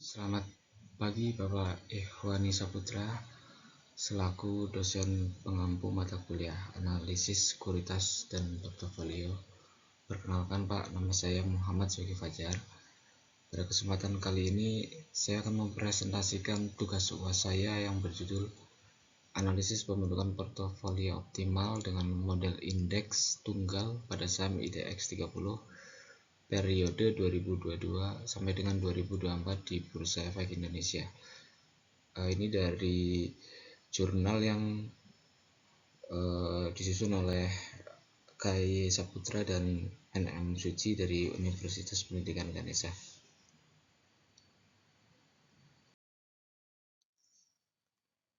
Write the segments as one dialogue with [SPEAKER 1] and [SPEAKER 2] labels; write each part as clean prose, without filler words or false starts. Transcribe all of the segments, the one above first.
[SPEAKER 1] Selamat pagi Bapak Ikhwani Saputra, selaku dosen pengampu mata kuliah Analisis Sekuritas dan Portofolio. Perkenalkan Pak, nama saya Muhammad Zoki Fajar. Pada kesempatan kali ini, saya akan mempresentasikan tugas UAS saya yang berjudul Analisis Pembentukan Portofolio Optimal dengan Model Indeks Tunggal pada Saham IDX 30 periode 2022 sampai dengan 2024 di Bursa Efek Indonesia. Ini dari jurnal yang disusun oleh KAI Saputra dan NM Suci dari Universitas Pendidikan Ganesha.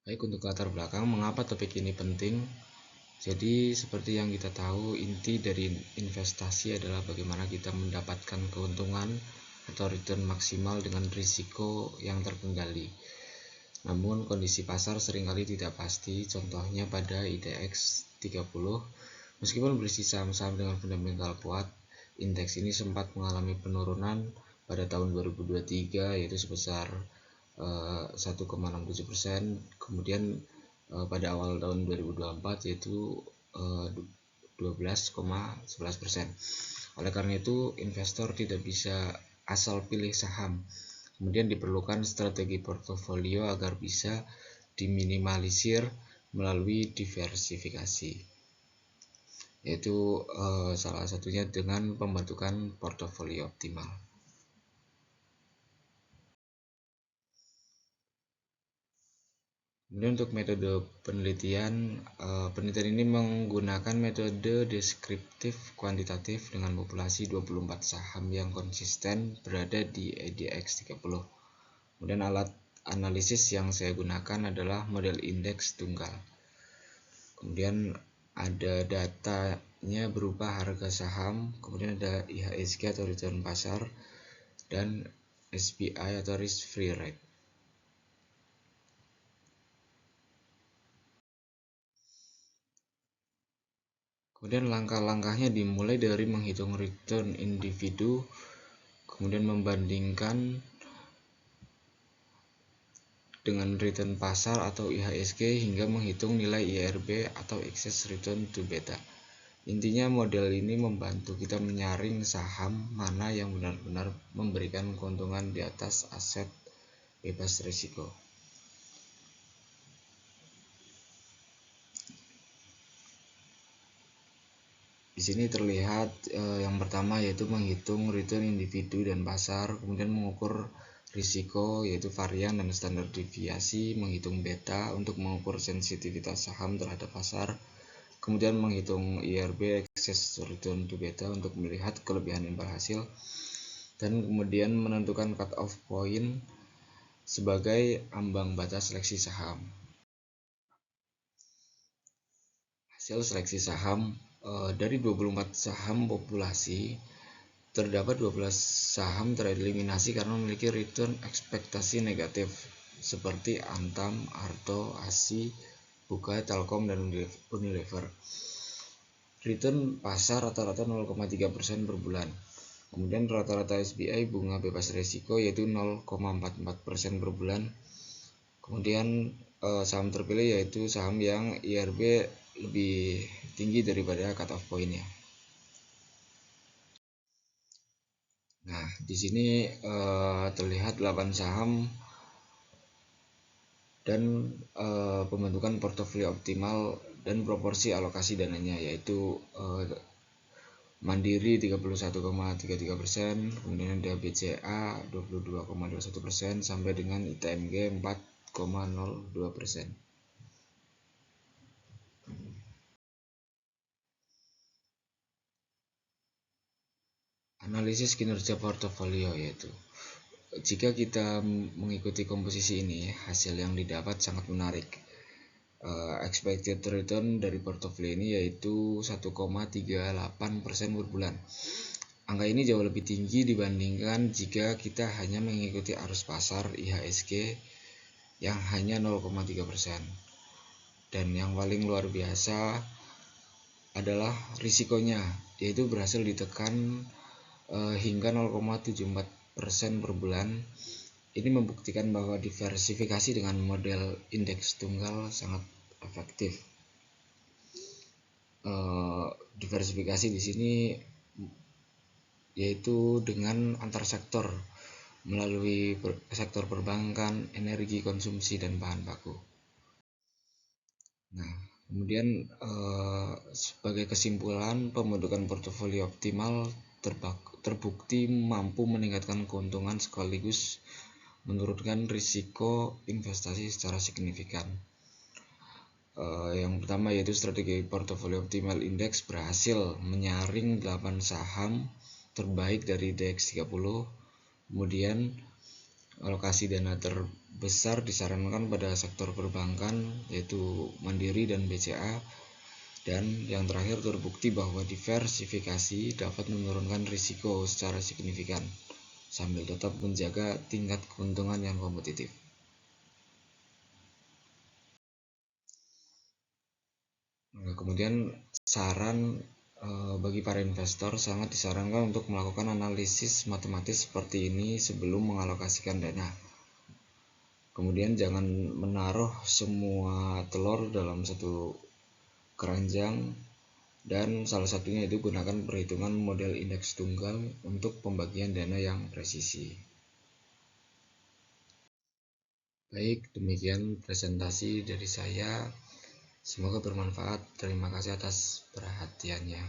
[SPEAKER 1] Baik, untuk latar belakang mengapa topik ini penting. Jadi seperti yang kita tahu, inti dari investasi adalah bagaimana kita mendapatkan keuntungan atau return maksimal dengan risiko yang terkendali. Namun kondisi pasar seringkali tidak pasti, contohnya pada IDX 30. Meskipun berisi saham-saham dengan fundamental kuat, indeks ini sempat mengalami penurunan pada tahun 2023 yaitu sebesar 1,67%, kemudian pada awal tahun 2024 yaitu 12,11%. Oleh karena itu, investor tidak bisa asal pilih saham. Kemudian diperlukan strategi portofolio agar bisa diminimalisir melalui diversifikasi, yaitu salah satunya dengan pembentukan portofolio optimal. Kemudian untuk metode penelitian, penelitian ini menggunakan metode deskriptif kuantitatif dengan populasi 24 saham yang konsisten berada di IDX 30. Kemudian alat analisis yang saya gunakan adalah model indeks tunggal. Kemudian ada datanya berupa harga saham, kemudian ada IHSG atau return pasar, dan SPI atau risk free rate. Kemudian langkah-langkahnya dimulai dari menghitung return individu, kemudian membandingkan dengan return pasar atau IHSG hingga menghitung nilai IRB atau excess return to beta. Intinya model ini membantu kita menyaring saham mana yang benar-benar memberikan keuntungan di atas aset bebas risiko. Di sini terlihat yang pertama yaitu menghitung return individu dan pasar, kemudian mengukur risiko yaitu varian dan standar deviasi, menghitung beta untuk mengukur sensitivitas saham terhadap pasar, kemudian menghitung IRB excess return to beta untuk melihat kelebihan imbal hasil, dan kemudian menentukan cut off point sebagai ambang batas seleksi saham. Hasil seleksi saham dari 24 saham populasi, terdapat 12 saham tereliminasi karena memiliki return ekspektasi negatif seperti Antam, Arto, ASI, Buka, Telkom, dan Unilever. Return pasar rata-rata 0,3% per bulan. Kemudian rata-rata SBI bunga bebas risiko yaitu 0,44% per bulan. Kemudian saham terpilih yaitu saham yang IRB lebih tinggi daripada cut off point-nya. Nah, di sini terlihat 8 saham dan pembentukan portofolio optimal dan proporsi alokasi dananya, yaitu Mandiri 31,33%, kemudian ada BCA 22,21% sampai dengan ITMG 4,02%. Analisis kinerja portofolio, yaitu jika kita mengikuti komposisi ini, hasil yang didapat sangat menarik. Expected return dari portofolio ini yaitu 1,38% per bulan. Angka ini jauh lebih tinggi dibandingkan jika kita hanya mengikuti arus pasar IHSG yang hanya 0,3%. Dan yang paling luar biasa adalah risikonya, yaitu berhasil ditekan hingga 0,74% per bulan, ini membuktikan bahwa diversifikasi dengan model indeks tunggal sangat efektif. Diversifikasi di sini yaitu dengan antar sektor melalui sektor perbankan, energi, konsumsi, dan bahan baku. Nah, kemudian sebagai kesimpulan, pembentukan portofolio optimal terbukti mampu meningkatkan keuntungan sekaligus menurunkan risiko investasi secara signifikan. Yang pertama yaitu strategi portofolio optimal index berhasil menyaring 8 saham terbaik dari DX 30. Kemudian alokasi dana terbesar disarankan pada sektor perbankan yaitu Mandiri dan BCA. Dan yang terakhir, terbukti bahwa diversifikasi dapat menurunkan risiko secara signifikan sambil tetap menjaga tingkat keuntungan yang kompetitif. Nah, kemudian saran bagi para investor sangat disarankan untuk melakukan analisis matematis seperti ini sebelum mengalokasikan dana. Kemudian jangan menaruh semua telur dalam satu keranjang, dan salah satunya itu gunakan perhitungan model indeks tunggal untuk pembagian dana yang presisi. Baik, demikian presentasi dari saya. Semoga bermanfaat. Terima kasih atas perhatiannya.